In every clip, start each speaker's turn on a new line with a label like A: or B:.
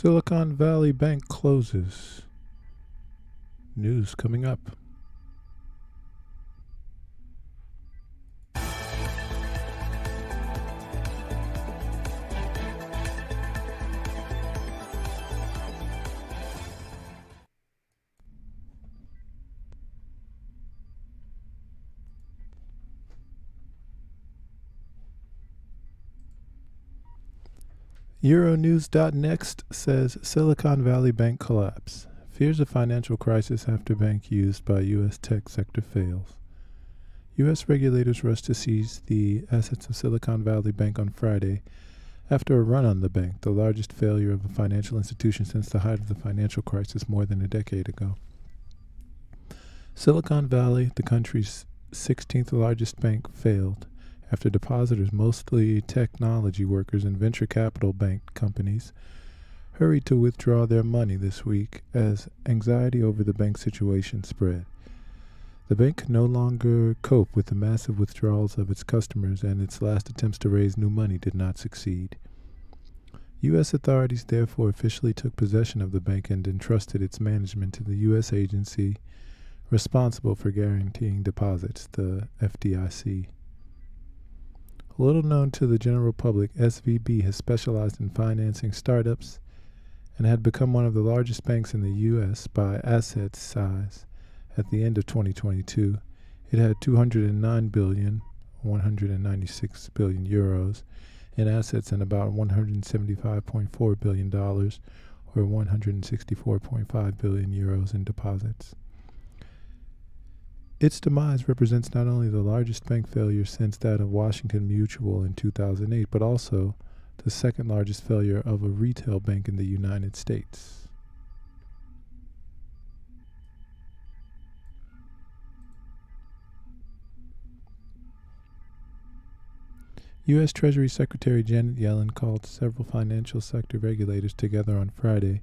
A: Silicon Valley Bank closes. News coming up. Euronews.next says Silicon Valley Bank collapse. Fears a financial crisis after bank used by U.S. tech sector fails. U.S. regulators rushed to seize the assets of Silicon Valley Bank on Friday after a run on the bank, the largest failure of a financial institution since the height of the financial crisis more than a decade ago. Silicon Valley, the country's 16th largest bank, failed after depositors, mostly technology workers and venture capital banked companies, hurried to withdraw their money this week as anxiety over the bank situation spread. The bank could no longer cope with the massive withdrawals of its customers, and its last attempts to raise new money did not succeed. U.S. authorities therefore officially took possession of the bank and entrusted its management to the U.S. agency responsible for guaranteeing deposits, the FDIC. Little known to the general public, SVB has specialized in financing startups and had become one of the largest banks in the U.S. by asset size. At the end of 2022, it had 209 billion, 196 billion euros in assets and about $175.4 billion or 164.5 billion euros in deposits. Its demise represents not only the largest bank failure since that of Washington Mutual in 2008, but also the second largest failure of a retail bank in the United States. U.S. Treasury Secretary Janet Yellen called several financial sector regulators together on Friday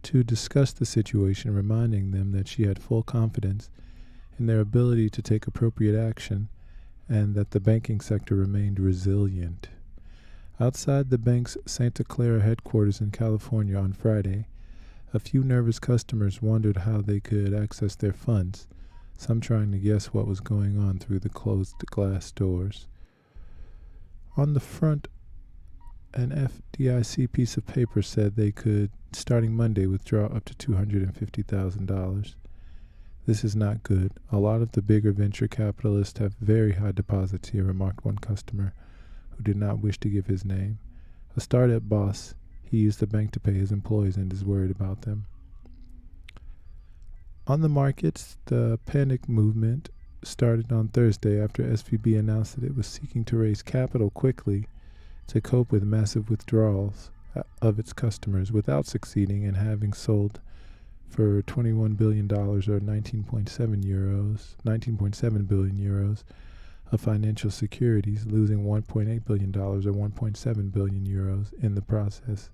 A: to discuss the situation, reminding them that she had full confidence in their ability to take appropriate action and that the banking sector remained resilient. Outside the bank's Santa Clara headquarters in California on Friday, a few nervous customers wondered how they could access their funds, some trying to guess what was going on through the closed glass doors. On the front, an FDIC piece of paper said they could, starting Monday, withdraw up to $250,000. This is not good. A lot of the bigger venture capitalists have very high deposits here, remarked one customer who did not wish to give his name. A startup boss, he used the bank to pay his employees and is worried about them. On the markets, the panic movement started on Thursday after SVB announced that it was seeking to raise capital quickly to cope with massive withdrawals of its customers without succeeding in having sold for $21 billion or 19.7 billion euros of financial securities, losing $1.8 billion or 1.7 billion euros in the process.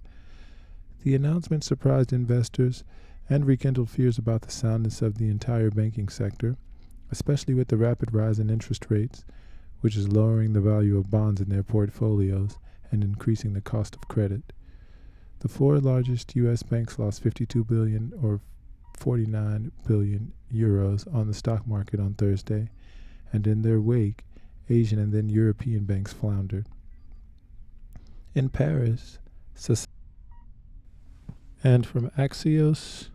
A: The announcement surprised investors and rekindled fears about the soundness of the entire banking sector, especially with the rapid rise in interest rates, which is lowering the value of bonds in their portfolios and increasing the cost of credit. The four largest U.S. banks lost 52 billion or 49 billion euros on the stock market on Thursday, and in their wake, Asian and then European banks floundered. In Paris, and from Axios,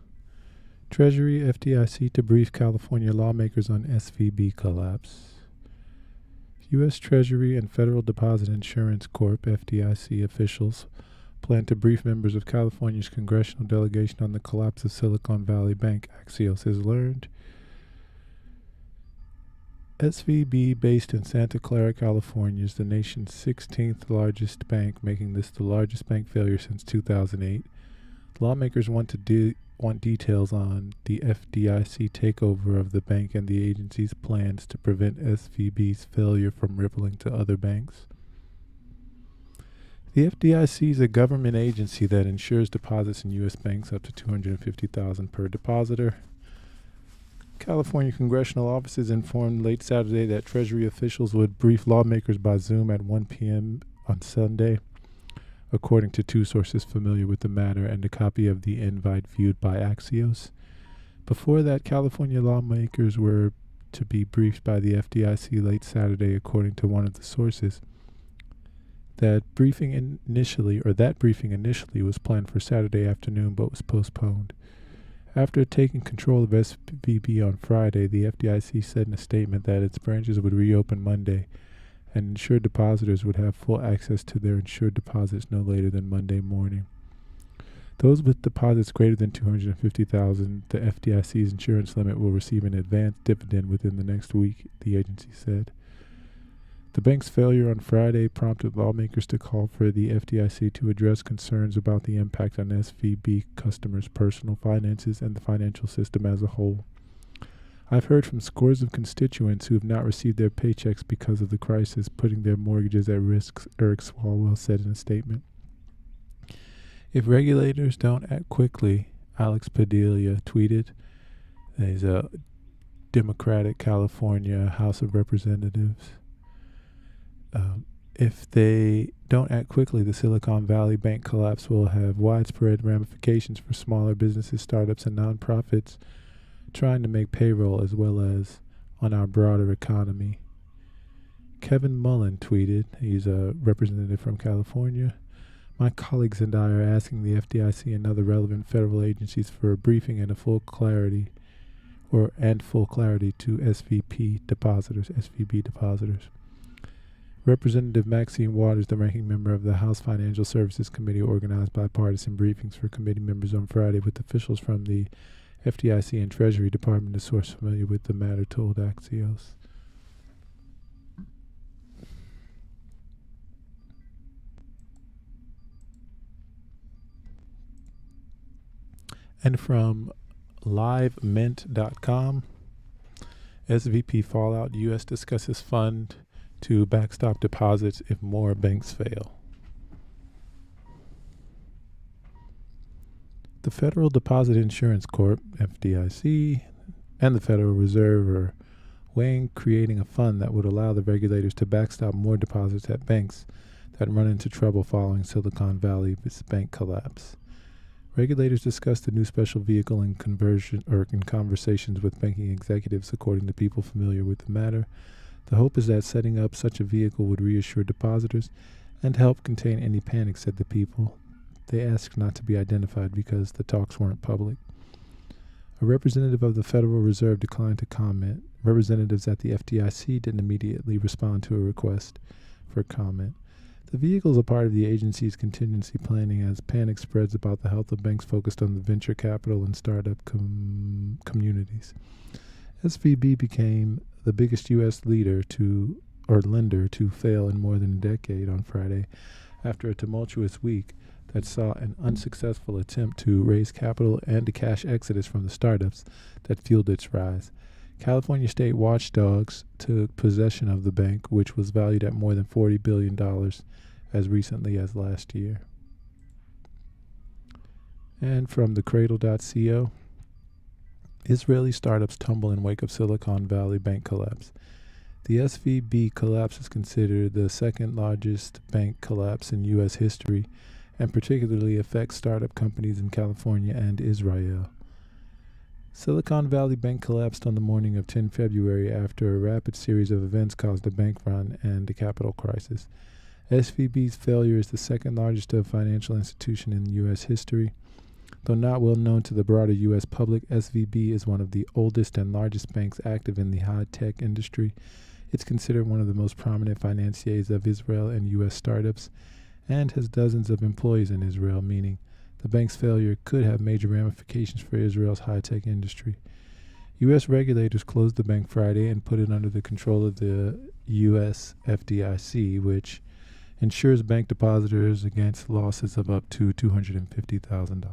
A: Treasury FDIC to brief California lawmakers on SVB collapse. U.S. Treasury and Federal Deposit Insurance Corp. FDIC officials plan to brief members of California's congressional delegation on the collapse of Silicon Valley Bank, Axios has learned. SVB, based in Santa Clara, California, is the nation's 16th largest bank, making this the largest bank failure since 2008. Lawmakers want details on the FDIC takeover of the bank and the agency's plans to prevent SVB's failure from rippling to other banks. The FDIC is a government agency that insures deposits in U.S. banks up to $250,000 per depositor. California congressional offices informed late Saturday that Treasury officials would brief lawmakers by Zoom at 1 p.m. on Sunday. according to two sources familiar with the matter and a copy of the invite viewed by Axios. Before that, California lawmakers were to be briefed by the FDIC late Saturday, according to one of the sources. That briefing initially was planned for Saturday afternoon but was postponed. After taking control of SVB on Friday, the FDIC said in a statement that its branches would reopen Monday and insured depositors would have full access to their insured deposits no later than Monday morning. Those with deposits greater than $250,000, the FDIC's insurance limit, will receive an advanced dividend within the next week, the agency said. The bank's failure on Friday prompted lawmakers to call for the FDIC to address concerns about the impact on SVB customers' personal finances and the financial system as a whole. I've heard from scores of constituents who have not received their paychecks because of the crisis, putting their mortgages at risk, Eric Swalwell said in a statement. If regulators don't act quickly, Alex Padilla tweeted, he's a Democratic California House of Representatives. If they don't act quickly, the Silicon Valley Bank collapse will have widespread ramifications for smaller businesses, startups, and nonprofits trying to make payroll, as well as on our broader economy. Kevin Mullen tweeted, he's a representative from California, my colleagues and I are asking the FDIC and other relevant federal agencies for a briefing and full clarity to SVB depositors. Representative Maxine Waters, the ranking member of the House Financial Services Committee, organized bipartisan briefings for committee members on Friday with officials from the FDIC and Treasury Department, a source familiar with the matter told Axios. And from livemint.com, SVB fallout, U.S. discusses fund to backstop deposits if more banks fail. The Federal Deposit Insurance Corp, FDIC, and the Federal Reserve are weighing creating a fund that would allow the regulators to backstop more deposits at banks that run into trouble following Silicon Valley's bank collapse. Regulators discussed the new special vehicle in conversations with banking executives, according to people familiar with the matter. The hope is that setting up such a vehicle would reassure depositors and help contain any panic, said the people. They asked not to be identified because the talks weren't public. A representative of the Federal Reserve declined to comment. Representatives at the FDIC didn't immediately respond to a request for comment. The vehicle is a part of the agency's contingency planning as panic spreads about the health of banks focused on the venture capital and startup communities. SVB became the biggest U.S. lender to fail in more than a decade on Friday after a tumultuous week that saw an unsuccessful attempt to raise capital and a cash exodus from the startups that fueled its rise. California state watchdogs took possession of the bank, which was valued at more than $40 billion as recently as last year. And from thecradle.co, Israeli startups tumble in wake of Silicon Valley bank collapse. The SVB collapse is considered the second largest bank collapse in U.S. history and particularly affects startup companies in California and Israel. Silicon Valley Bank collapsed on the morning of 10 February after a rapid series of events caused a bank run and a capital crisis. SVB's failure is the second largest financial institution in U.S. history. Though not well known to the broader U.S. public, SVB is one of the oldest and largest banks active in the high-tech industry. It's considered one of the most prominent financiers of Israel and U.S. startups, and has dozens of employees in Israel, meaning the bank's failure could have major ramifications for Israel's high-tech industry. U.S. regulators closed the bank Friday and put it under the control of the U.S. FDIC, which insures bank depositors against losses of up to $250,000.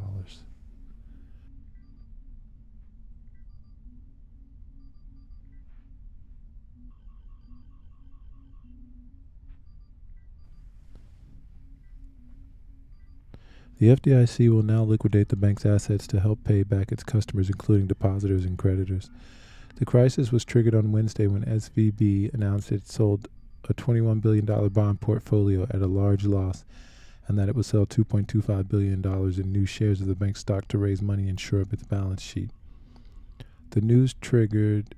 A: The FDIC will now liquidate the bank's assets to help pay back its customers, including depositors and creditors. The crisis was triggered on Wednesday when SVB announced it sold a $21 billion bond portfolio at a large loss and that it would sell $2.25 billion in new shares of the bank's stock to raise money and shore up its balance sheet. The news triggered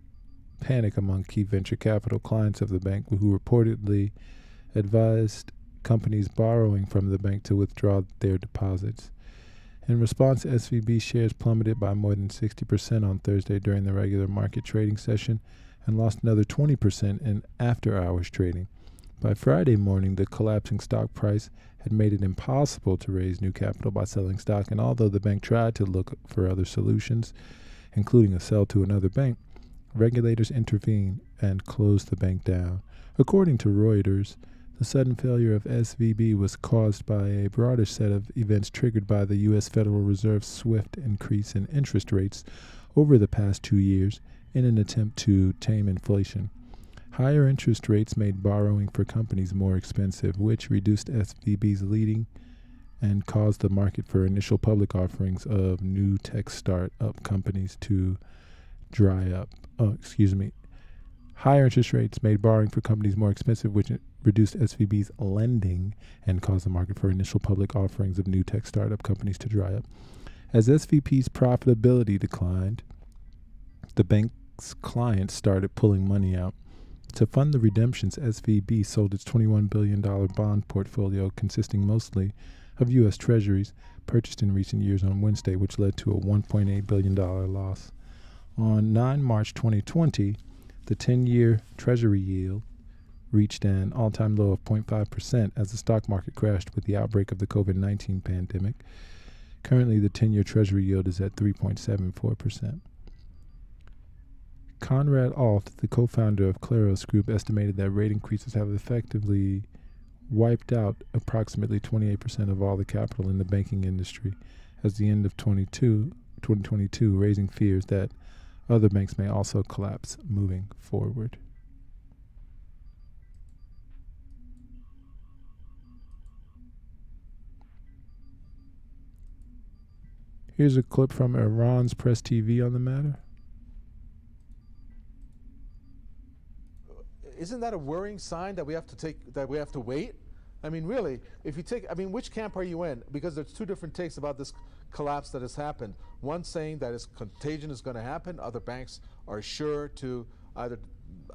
A: panic among key venture capital clients of the bank, who reportedly advised companies borrowing from the bank to withdraw their deposits. In response, SVB shares plummeted by more than 60% on Thursday during the regular market trading session and lost another 20% in after-hours trading. By Friday morning, the collapsing stock price had made it impossible to raise new capital by selling stock, and although the bank tried to look for other solutions, including a sell to another bank, regulators intervened and closed the bank down. According to Reuters, the sudden failure of SVB was caused by a broader set of events triggered by the U.S. Federal Reserve's swift increase in interest rates over the past 2 years in an attempt to tame inflation. Higher interest rates made borrowing for companies more expensive, which reduced SVB's leading and caused the market for initial public offerings of new tech startup companies to dry up. Higher interest rates made borrowing for companies more expensive, which reduced SVB's lending and caused the market for initial public offerings of new tech startup companies to dry up. As SVB's profitability declined, the bank's clients started pulling money out. To fund the redemptions, SVB sold its $21 billion bond portfolio, consisting mostly of U.S. Treasuries purchased in recent years, on Wednesday, which led to a $1.8 billion loss. On 9 March 2020, the 10-year Treasury yield reached an all-time low of 0.5% as the stock market crashed with the outbreak of the COVID-19 pandemic. Currently, the 10-year Treasury yield is at 3.74%. Conrad Alt, the co-founder of Claros Group, estimated that rate increases have effectively wiped out approximately 28% of all the capital in the banking industry as the end of 2022, raising fears that other banks may also collapse moving forward. Here's a clip from Iran's Press TV on the matter.
B: Isn't that a worrying sign that we have to wait? I mean, really, if you take, which camp are you in? Because there's two different takes about this collapse that has happened. One saying that contagion is going to happen. Other banks are sure to either,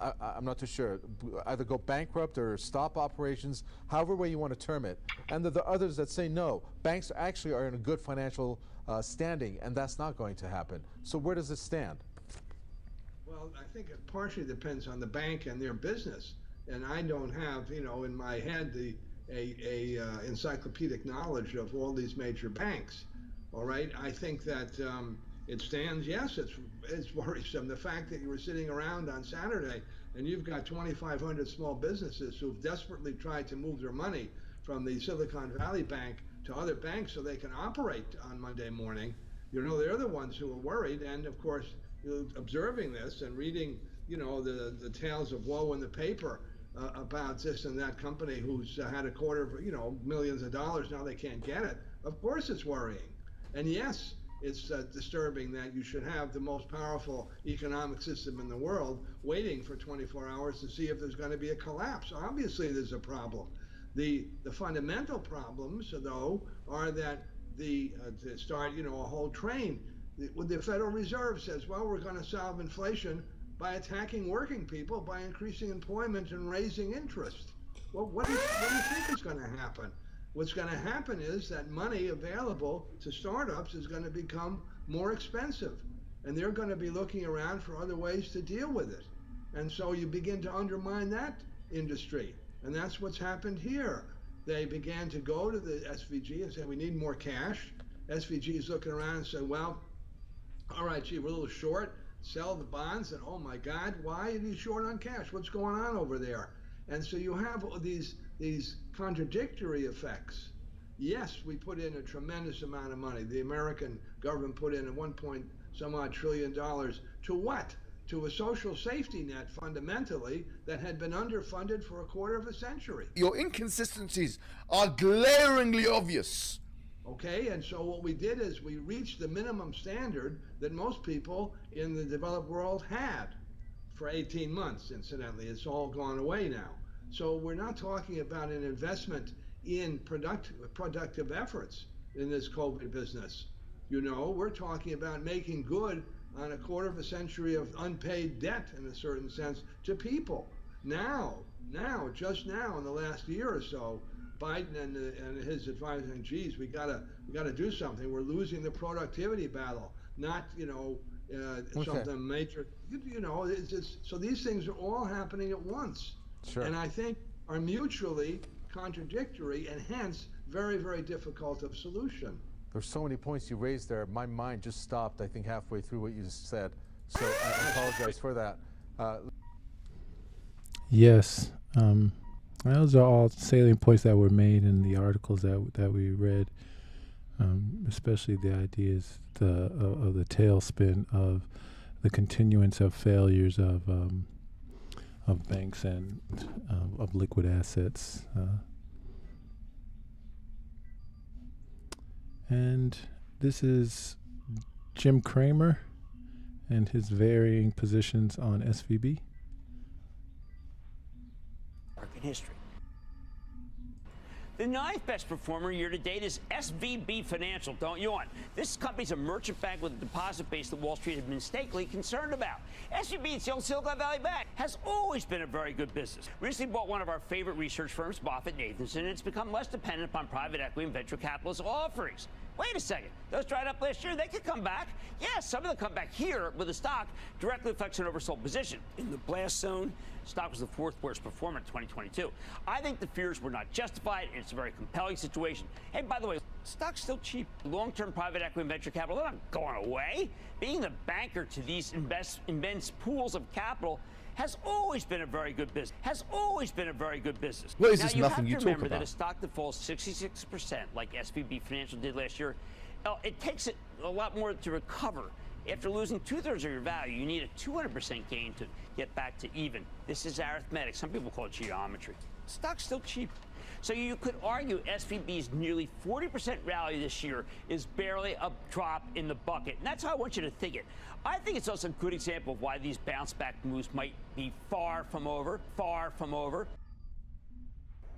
B: I'm not too sure, either go bankrupt or stop operations, however way you want to term it. And there are others that say no, banks actually are in a good financial standing, and that's not going to happen. So where does it stand?
C: Well, I think it partially depends on the bank and their business. And I don't have, in my head a encyclopedic knowledge of all these major banks. All right, I think that it stands. Yes, it's worrisome. The fact that you were sitting around on Saturday and you've got 2,500 small businesses who've desperately tried to move their money from the Silicon Valley Bank to other banks so they can operate on Monday morning. They're the ones who are worried, and of course, observing this and reading, the tales of woe in the paper about this and that company who's had a quarter of, millions of dollars, now they can't get it. Of course it's worrying. And yes, it's disturbing that you should have the most powerful economic system in the world waiting for 24 hours to see if there's going to be a collapse. Obviously there's a problem. The fundamental problems, though, are that to start, a whole train. The Federal Reserve says, well, we're going to solve inflation by attacking working people, by increasing employment and raising interest. Well, what do you think is going to happen? What's going to happen is that money available to startups is going to become more expensive, and they're going to be looking around for other ways to deal with it. And so you begin to undermine that industry, and that's what's happened here. They began to go to the SVG and say, we need more cash. SVG is looking around and said, well, all right, gee, we're a little short, sell the bonds, and oh my God, why are you short on cash? What's going on over there? And so you have these contradictory effects. Yes, we put in a tremendous amount of money. The American government put in $1.some-odd trillion to what? To a social safety net, fundamentally, that had been underfunded for a quarter of a century.
D: Your inconsistencies are glaringly obvious.
C: Okay, and so what we did is we reached the minimum standard that most people in the developed world had for 18 months, incidentally. It's all gone away now. So we're not talking about an investment in productive efforts in this COVID business. We're talking about making good on a quarter of a century of unpaid debt, in a certain sense, to people. Just now, in the last year or so, Biden and his advisors saying, "Geez, we gotta do something. We're losing the productivity battle." Not something major. It's just, so these things are all happening at once,
B: Sure.
C: and I think are mutually contradictory and hence very, very difficult of solution.
B: There's so many points you raised there. My mind just stopped, I think, halfway through what you just said. So I apologize for that.
A: Yes, those are all salient points that were made in the articles that we read, especially the ideas of the tailspin of the continuance of failures of banks and of liquid assets. And this is Jim Cramer and his varying positions on SVB.
E: In history. The ninth best performer year to date is SVB Financial. Don't yawn. This company's a merchant bank with a deposit base that Wall Street had been mistakenly concerned about. SVB, it's the old Silicon Valley Bank, has always been a very good business. Recently bought one of our favorite research firms, MoffettNathanson, and it's become less dependent upon private equity and venture capitalist offerings. Wait a second. Those dried up last year. They could come back. Yeah, some of them come back here with the stock directly affects an oversold position. In the blast zone, stock was the fourth worst performer in 2022. I think the fears were not justified, and it's a very compelling situation. Hey, by the way, stock's still cheap. Long-term private equity and venture capital, they're not going away. Being the banker to these immense pools of capital has always been a very good business.
D: Well, is
E: now,
D: this
E: you
D: nothing
E: have
D: you
E: to
D: talk
E: remember that
D: about?
E: a stock that falls 66%, like SVB Financial did last year, it takes it a lot more to recover. After losing 2/3 of your value, you need a 200% gain to get back to even. This is arithmetic. Some people call it geometry. Stock's still cheap. So you could argue SVB's nearly 40% rally this year is barely a drop in the bucket. And that's how I want you to think it. I think it's also a good example of why these bounce back moves might be far from over.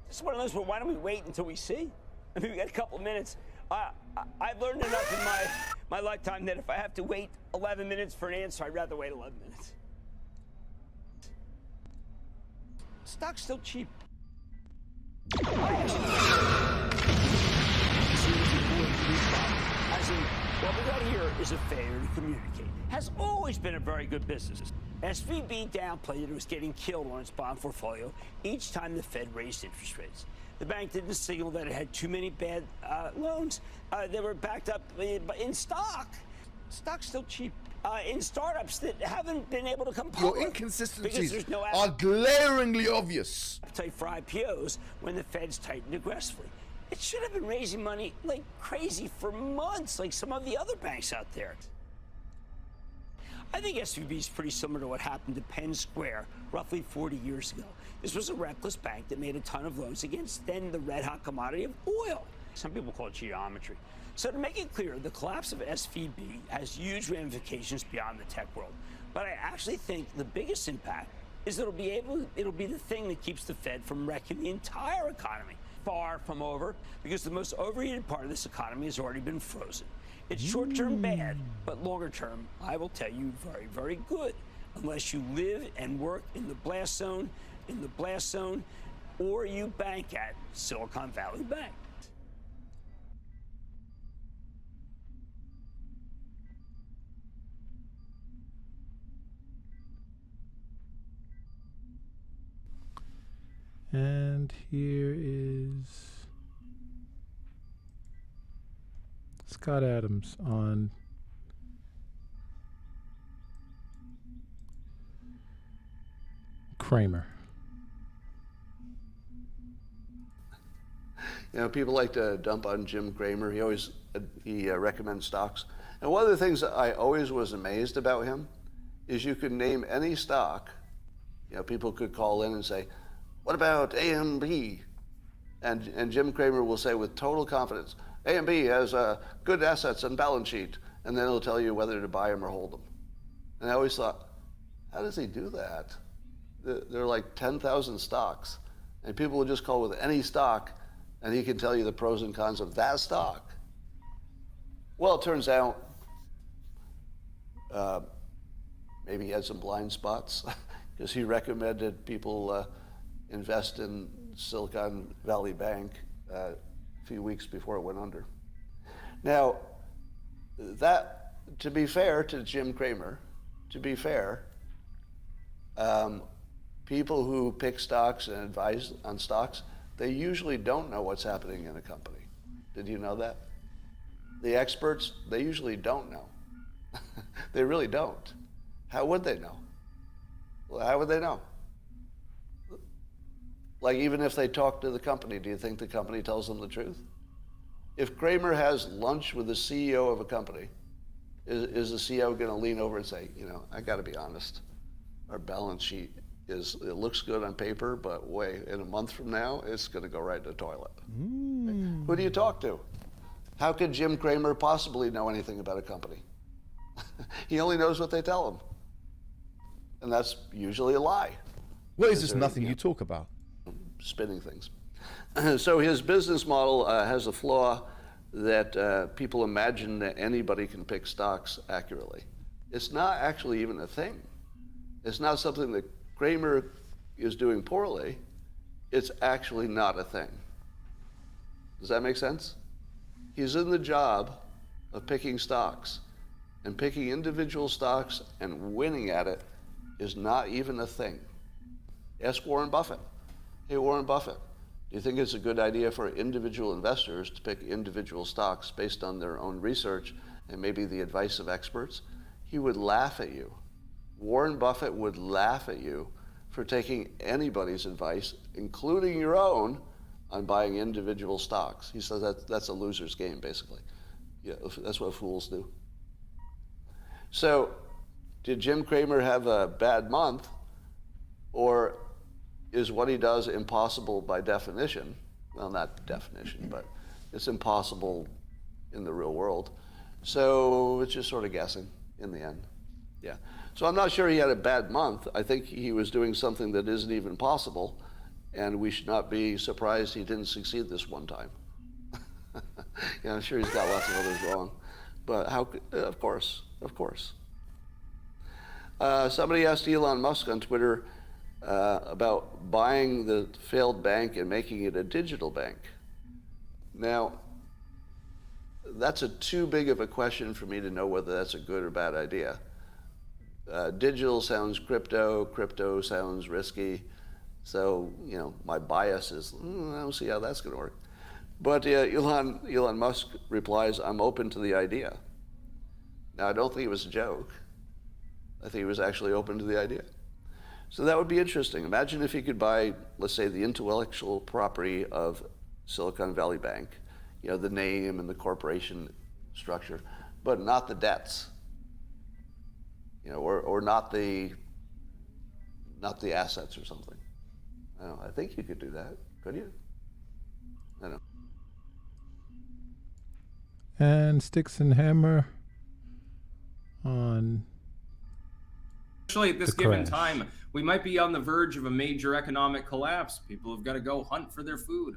E: This is one of those where why don't we wait until we see? I mean, we got a couple of minutes. I've learned enough in my lifetime that if I have to wait 11 minutes for an answer, I'd rather wait 11 minutes. Stock's still cheap. As in, what we got here is a failure to communicate. Has always been a very good business. SVB downplayed that it was getting killed on its bond portfolio each time the Fed raised interest rates. The bank didn't signal that it had too many bad loans. They were backed up in stock. Stock's still cheap. In startups that haven't been able to come public.
D: Your inconsistencies
E: because there's no
D: are glaringly obvious.
E: appetite for IPOs when the Fed's tightened aggressively. It should have been raising money like crazy for months, like some of the other banks out there. I think SVB is pretty similar to what happened to Penn Square roughly 40 years ago. This was a reckless bank that made a ton of loans against then the red-hot commodity of oil. Some people call it geometry. So to make it clear, the collapse of SVB has huge ramifications beyond the tech world. But I actually think the biggest impact is that it'll be the thing that keeps the Fed from wrecking the entire economy. Far from over, because the most overheated part of this economy has already been frozen. It's short-term bad, but longer-term, I will tell you, very, very good. Unless you live and work in the blast zone, or you bank at Silicon Valley Bank.
A: And here is Scott Adams on Cramer.
F: You know, people like to dump on Jim Cramer. He recommends stocks. And one of the things that I always was amazed about him is you could name any stock. You know, people could call in and say, "What about AMB?" And Jim Cramer will say with total confidence, "AMB has good assets and balance sheet," and then he'll tell you whether to buy them or hold them. And I always thought, how does he do that? There are like 10,000 stocks, and people will just call with any stock and he can tell you the pros and cons of that stock. Well, it turns out maybe he had some blind spots because he recommended people invest in Silicon Valley Bank a few weeks before it went under. Now, that, to be fair to Jim Cramer, to be fair, people who pick stocks and advise on stocks, they usually don't know what's happening in a company. Did you know that? The experts, they usually don't know. They really don't. How would they know? Well, how would they know? Like, even if they talk to the company, do you think the company tells them the truth? If Cramer has lunch with the CEO of a company, is the CEO going to lean over and say, you know, I got to be honest, our balance sheet it looks good on paper, but in a month from now, it's going to go right in the toilet. Who do you talk to? How could Jim Cramer possibly know anything about a company? He only knows what they tell him. And that's usually a lie.
D: Well, it's just nothing you talk about.
F: Spinning things. So his business model has a flaw that people imagine that anybody can pick stocks accurately. It's not actually even a thing. It's not something that Cramer is doing poorly. It's actually not a thing. Does that make sense? He's in the job of picking stocks, and picking individual stocks and winning at it is not even a thing. Ask Warren Buffett. Hey, Warren Buffett, do you think it's a good idea for individual investors to pick individual stocks based on their own research and maybe the advice of experts? He would laugh at you. Warren Buffett would laugh at you for taking anybody's advice, including your own, on buying individual stocks. He says that's a loser's game, basically. Yeah, that's what fools do. So, did Jim Cramer have a bad month, or is what he does impossible by definition? Well, not definition, but it's impossible in the real world. So it's just sort of guessing in the end. Yeah. So I'm not sure he had a bad month. I think he was doing something that isn't even possible, and we should not be surprised he didn't succeed this one time. Yeah, I'm sure he's got lots of others wrong, but of course. Somebody asked Elon Musk on Twitter about buying the failed bank and making it a digital bank. Now, that's too big of a question for me to know whether that's a good or bad idea. Digital sounds crypto sounds risky, so my bias is I don't see how that's going to work. But Elon Musk replies, "I'm open to the idea." Now, I don't think it was a joke. I think he was actually open to the idea. So that would be interesting. Imagine if you could buy, let's say, the intellectual property of Silicon Valley Bank, the name and the corporation structure, but not the debts, or not the assets or something. I don't know. I think you could do that. Could you? I don't know.
A: And Sticks and Hammer on
G: Especially at this given time, we might be on the verge of a major economic collapse. People have got to go hunt for their food.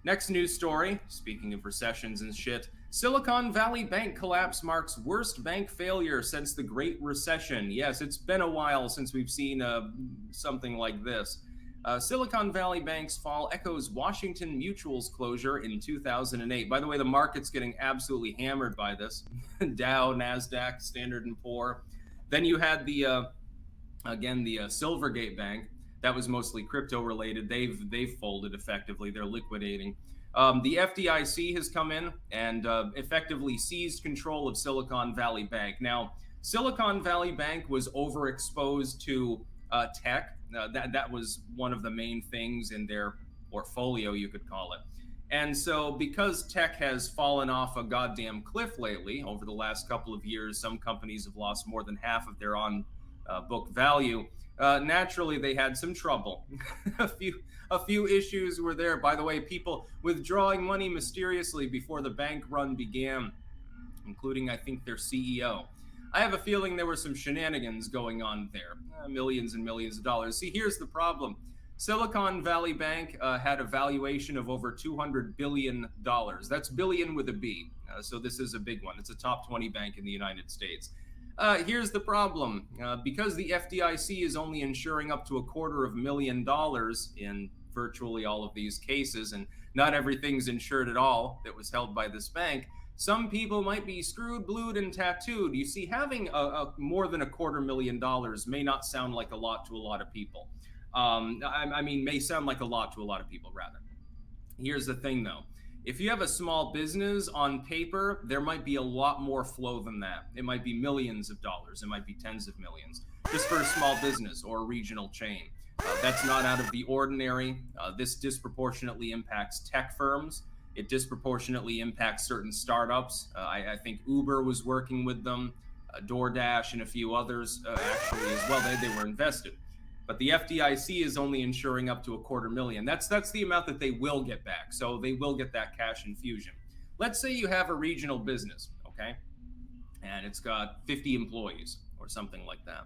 G: Next news story, speaking of recessions and shit, Silicon Valley Bank collapse marks worst bank failure since the Great Recession. Yes, it's been a while since we've seen something like this. Silicon Valley Bank's fall echoes Washington Mutual's closure in 2008. By the way, the market's getting absolutely hammered by this. Dow, NASDAQ, Standard & Poor. Then you had the Silvergate Bank. That was mostly crypto related. They've folded effectively. They're liquidating. The FDIC has come in and effectively seized control of Silicon Valley Bank. Now, Silicon Valley Bank was overexposed to tech. That was one of the main things in their portfolio, you could call it. And so because tech has fallen off a goddamn cliff lately, over the last couple of years, some companies have lost more than half of their on-book value. Naturally, they had some trouble. A few issues were there. By the way, people withdrawing money mysteriously before the bank run began, including, I think, their CEO. I have a feeling there were some shenanigans going on there. Millions and millions of dollars. See, here's the problem. Silicon Valley Bank had a valuation of over $200 billion. That's billion with a B. So this is a big one. It's a top 20 bank in the United States. Here's the problem. Because the FDIC is only insuring up to $250,000 in virtually all of these cases, and not everything's insured at all that was held by this bank, some people might be screwed, blued, and tattooed. You see, having a more than $250,000 may not sound like a lot to a lot of people. I mean, may sound like a lot to a lot of people, rather. Here's the thing, though. If you have a small business, on paper, there might be a lot more flow than that. It might be millions of dollars. It might be tens of millions, just for a small business or a regional chain. That's not out of the ordinary. This disproportionately impacts tech firms. It disproportionately impacts certain startups. I think Uber was working with them, DoorDash, and a few others actually as well. They were invested. But the FDIC is only insuring up to $250,000. That's the amount that they will get back. So they will get that cash infusion. Let's say you have a regional business, okay? And it's got 50 employees or something like that.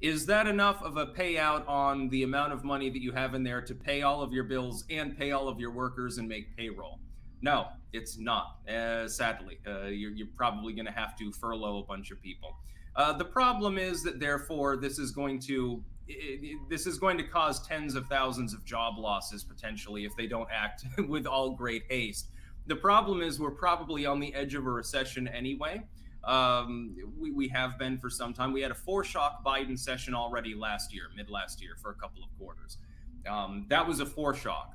G: Is that enough of a payout on the amount of money that you have in there to pay all of your bills and pay all of your workers and make payroll? No, it's not, sadly. You're probably going to have to furlough a bunch of people. The problem is that, therefore, this is going to cause tens of thousands of job losses potentially if they don't act with all great haste. The problem is we're probably on the edge of a recession anyway. We have been for some time. We had a foreshock Biden session already mid last year, for a couple of quarters. That was a foreshock.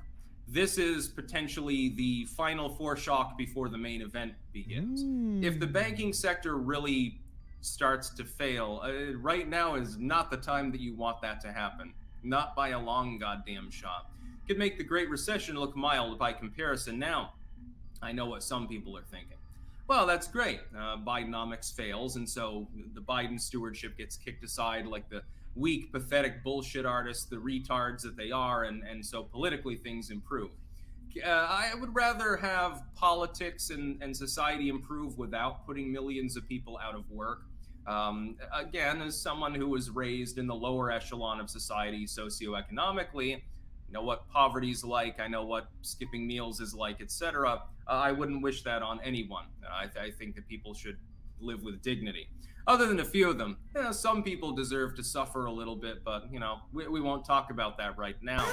G: This is potentially the final foreshock before the main event begins. If the banking sector really starts to fail, right now is not the time that you want that to happen. Not by a long goddamn shot. Could make the Great Recession look mild by comparison. Now, I know what some people are thinking. Well, that's great. Bidenomics fails, and so the Biden stewardship gets kicked aside like the weak, pathetic bullshit artists, the retards that they are, and so politically things improve. I would rather have politics and society improve without putting millions of people out of work. Again, as someone who was raised in the lower echelon of society socioeconomically, I know what poverty's like, I know what skipping meals is like, etc. I wouldn't wish that on anyone. I think that people should live with dignity. Other than a few of them, some people deserve to suffer a little bit, but we won't talk about that right now.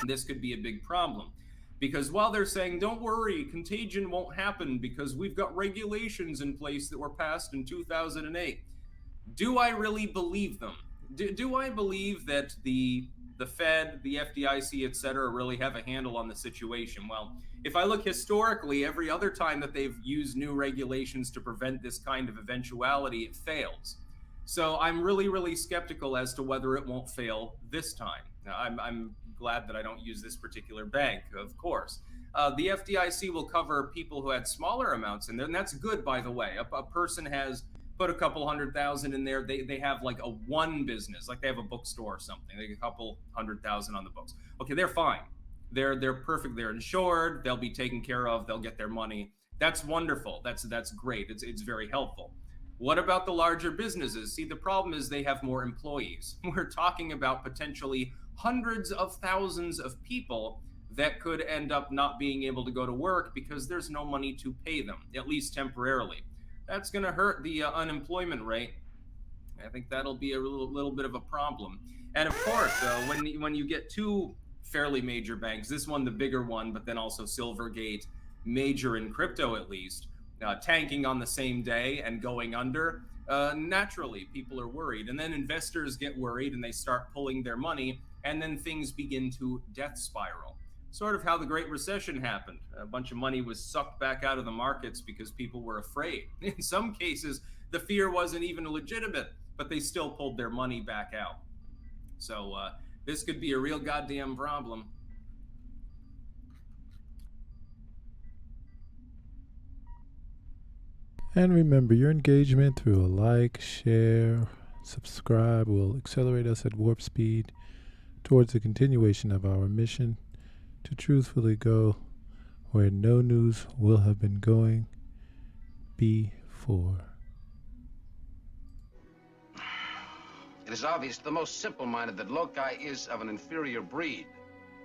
G: This could be a big problem. Because while they're saying, don't worry, contagion won't happen because we've got regulations in place that were passed in 2008, do I really believe them? Do I believe that the Fed, the FDIC, et cetera, really have a handle on the situation? Well, if I look historically, every other time that they've used new regulations to prevent this kind of eventuality, it fails. So I'm really, really skeptical as to whether it won't fail this time. Now, I'm glad that I don't use this particular bank, of course. The FDIC will cover people who had smaller amounts in there, and that's good, by the way. A person has put a couple $100,000 in there. They have like a one business, like they have a bookstore or something. They have a couple $100,000 on the books. Okay, they're fine. They're perfect. They're insured. They'll be taken care of. They'll get their money. That's wonderful. That's great. It's very helpful. What about the larger businesses? See, the problem is they have more employees. We're talking about potentially hundreds of thousands of people that could end up not being able to go to work because there's no money to pay them, at least temporarily. That's going to hurt the unemployment rate. I think that'll be a little bit of a problem. And of course, when you get two fairly major banks, this one the bigger one, but then also Silvergate, major in crypto at least, tanking on the same day and going under, naturally people are worried. And then investors get worried and they start pulling their money, and then things begin to death spiral. Sort of how the Great Recession happened. A bunch of money was sucked back out of the markets because people were afraid. In some cases, the fear wasn't even legitimate, but they still pulled their money back out. So this could be a real goddamn problem.
A: And remember, your engagement through a like, share, subscribe will accelerate us at warp speed towards the continuation of our mission to truthfully go where no news will have been going before.
H: It is obvious to the most simple-minded that Loki is of an inferior breed.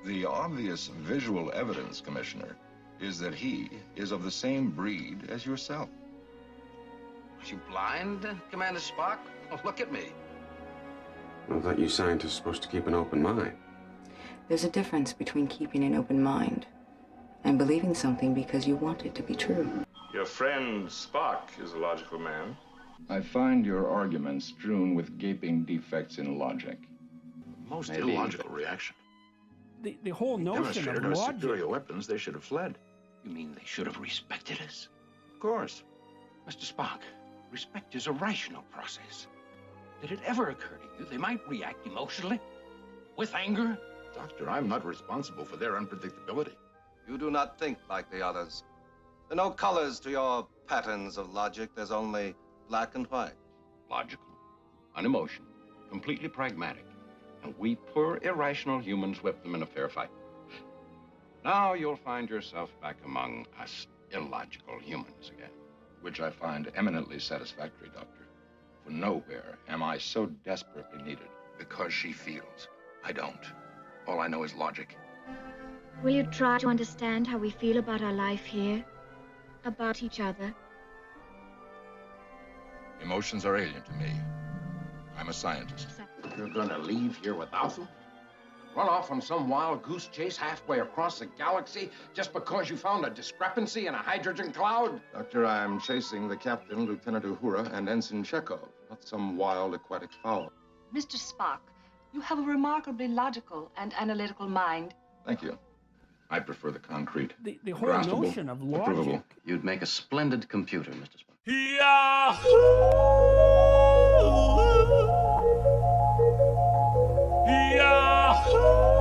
I: The obvious visual evidence, Commissioner, is that he is of the same breed as yourself.
H: Are you blind, Commander Spock? Oh, look at me.
J: I thought you scientists were supposed to keep an open mind.
K: There's a difference between keeping an open mind and believing something because you want it to be true.
I: Your friend Spock is a logical man.
L: I find your arguments strewn with gaping defects in logic.
I: Most illogical reaction.
M: The whole notion of logic.
I: Superior weapons, they should have fled.
H: You mean they should have respected us?
I: Of course.
H: Mr. Spock, respect is a rational process. Did it ever occur to you they might react emotionally? With anger?
I: Doctor, I'm not responsible for their unpredictability.
N: You do not think like the others. There are no colors to your patterns of logic. There's only black and white.
H: Logical, unemotional, completely pragmatic. And we poor, irrational humans whip them in a fair fight. Now you'll find yourself back among us illogical humans again.
L: Which I find eminently satisfactory, Doctor. For nowhere am I so desperately needed.
I: Because she feels. I don't. All I know is logic.
O: Will you try to understand how we feel about our life here? About each other?
I: Emotions are alien to me. I'm a scientist.
H: You're gonna leave here without them? Run off on some wild goose chase halfway across the galaxy just because you found a discrepancy in a hydrogen cloud?
L: Doctor, I'm chasing the captain, Lieutenant Uhura, and Ensign Chekhov, not some wild aquatic fowl.
P: Mr. Spock, you have a remarkably logical and analytical mind.
L: Thank you. I prefer the concrete.
M: The whole notion of logic.
L: Approvable.
H: You'd make a splendid computer, Mr. Spock.
E: Yahoo! Yahoo!